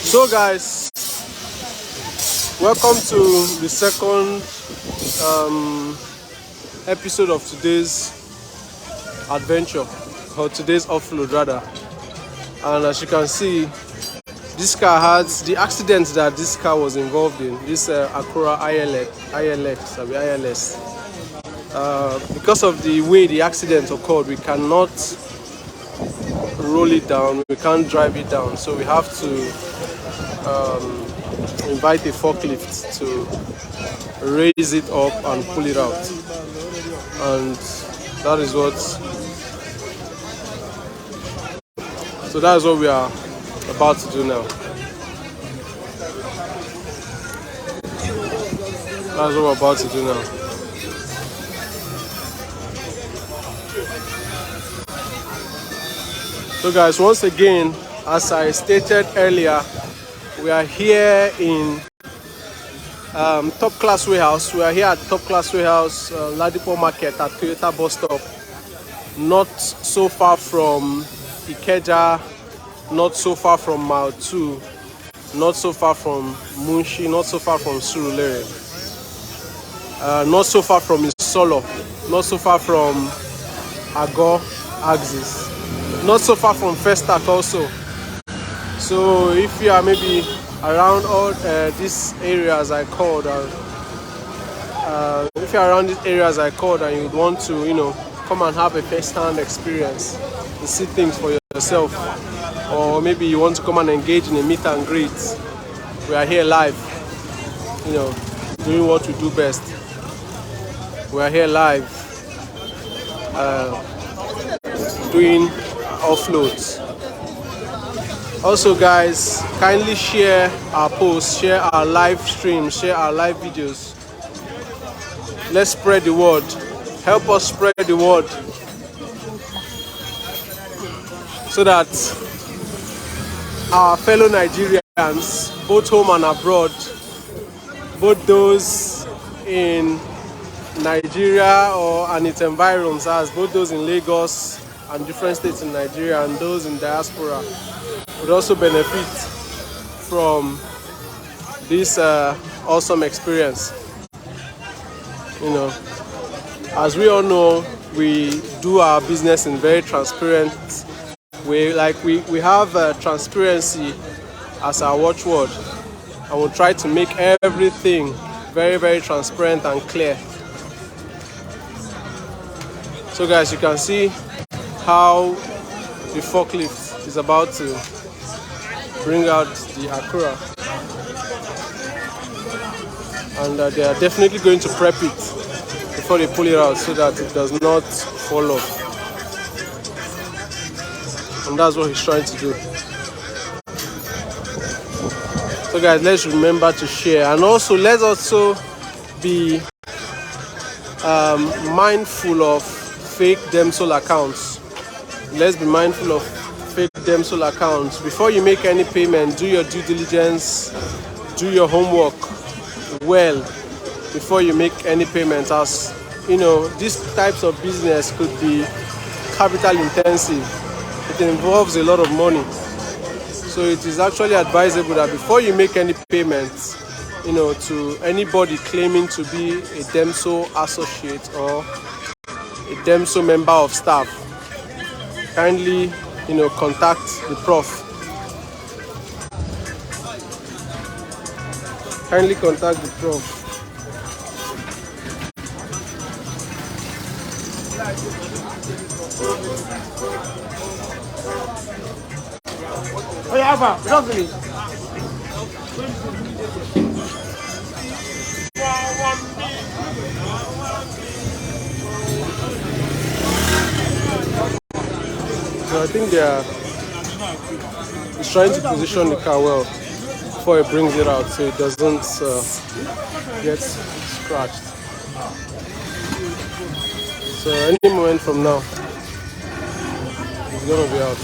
So guys, welcome to the second episode of today's adventure, or today's offload rather. And as you can see, this car had the accident that this car was involved in, this Acura ILS. Because of the way the accident occurred, we cannot roll it down, we can't drive it down, so we have to invite a forklift to raise it up and pull it out. And that is what we are about to do now. That's what we're about to do now. So guys, once again, as I stated earlier, we are here in Top Class Warehouse. We are here at Top Class Warehouse, Ladipo Market at Toyota bus stop. Not so far from Ikeja, not so far from Mile 2, not so far from Munshi, not so far from Surulere, not so far from Isolo, not so far from Agor Axis, not so far from Festac also. So if you are maybe around all these areas I called, if you're around these areas I called and you would want to, come and have a first-hand experience and see things for yourself, or maybe you want to come and engage in a meet and greet, we are here live, doing what we do best. We are here live, doing offloads. Also guys, kindly share our posts, share our live streams, share our live videos. Let's spread the word. Help us spread the word so that our fellow Nigerians, both home and abroad, both those in Nigeria and its environs, as both those in Lagos and different states in Nigeria and those in diaspora, would also benefit from this awesome experience. As we all know, we do our business in very transparent way. Like we have transparency as our watchword, and we'll try to make everything very, very transparent and clear. So guys, you can see how the forklift is about to bring out the Acura, and they are definitely going to prep it before they pull it out so that it does not fall off. And that's what he's trying to do. So guys, let's remember to share, and also let's also be mindful of fake Demsol accounts. Let's be mindful of fake Demsol accounts. Before you make any payment, do your due diligence, do your homework well before you make any payments. As these types of business could be capital intensive. It involves a lot of money. So it is actually advisable that before you make any payments, to anybody claiming to be a Demso associate or a Demso member of staff, kindly, contact the prof. Kindly contact the prof. Oh yeah, lovely. So I think he's trying to position the car well before he brings it out, so it doesn't get scratched. So any moment from now, it's gonna be out.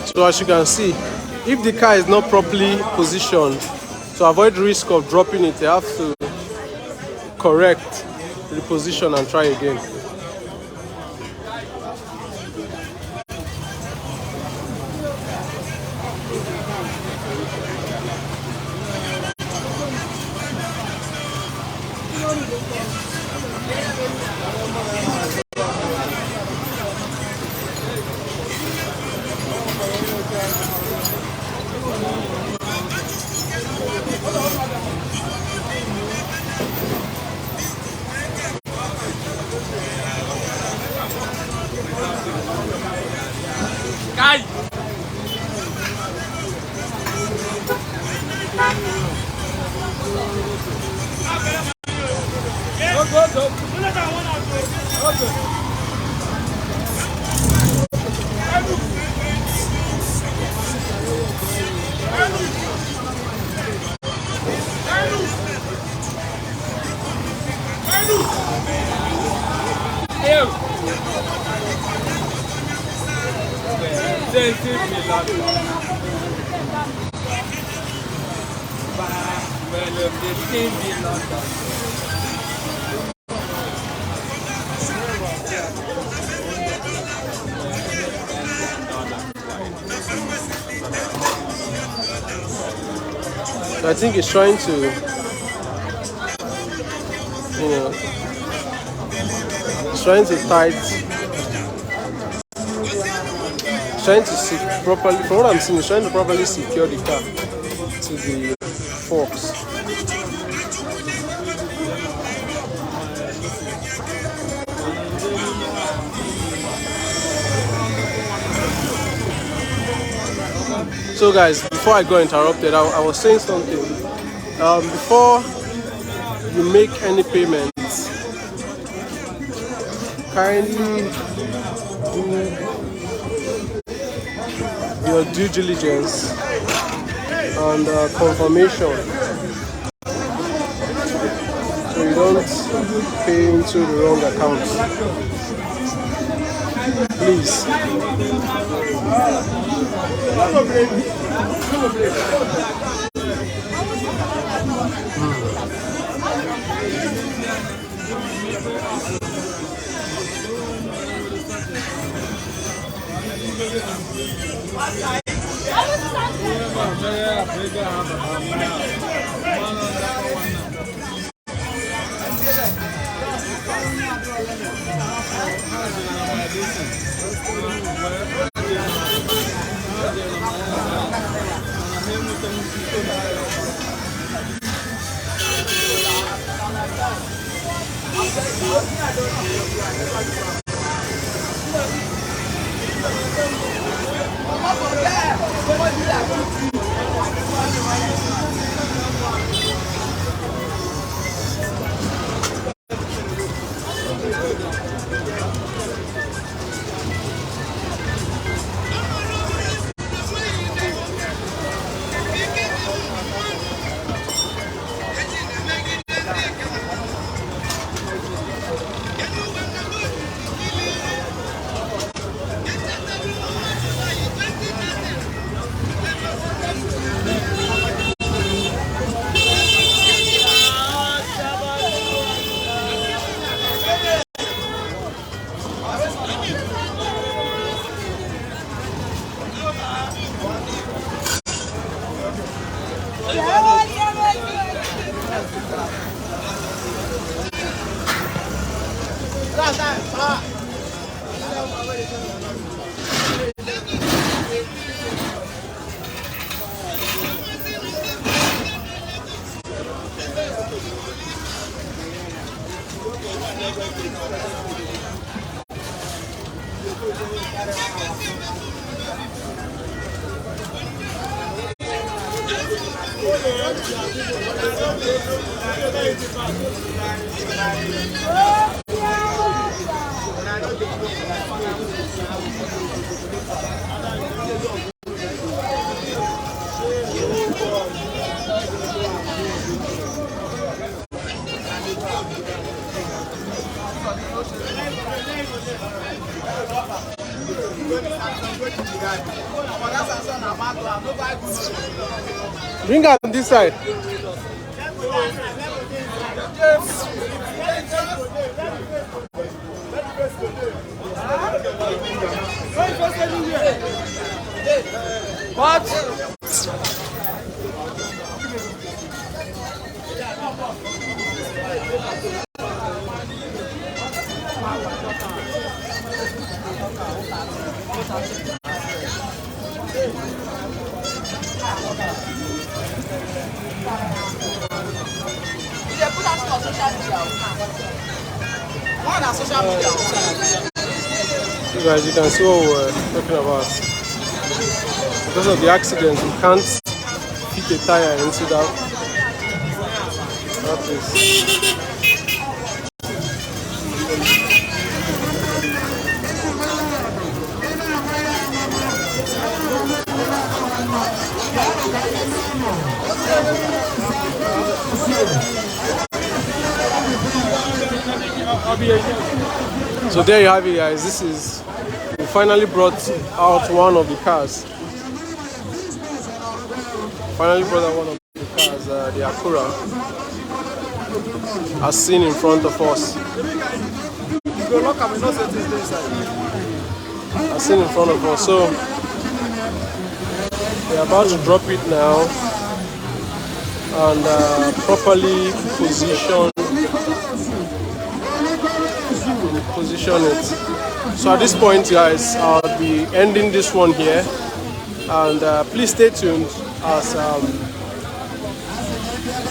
So as you can see, if the car is not properly positioned, to avoid risk of dropping it, you have to correct, reposition and try again. So I think it's trying to, it's trying to trying to properly, from what I'm seeing, it's trying to properly secure the car to the forks. So guys, before I got interrupted, I was saying something. Before you make any payments, kindly do your due diligence and confirmation, so you don't pay into the wrong accounts. Please. Bring out on this side. What? You guys, you can see what we're talking about. Because of the accident, we can't fit a tire into that place. So there you have it, guys. We finally brought out one of the cars. The Acura, as seen in front of us. So we're about to drop it now and properly position it. So at this point, guys, I'll be ending this one here, and please stay tuned as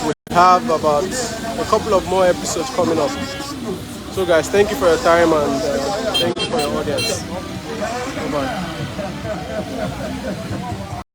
we have about a couple of more episodes coming up. So guys, thank you for your time, and thank you for your audience. Bye-bye.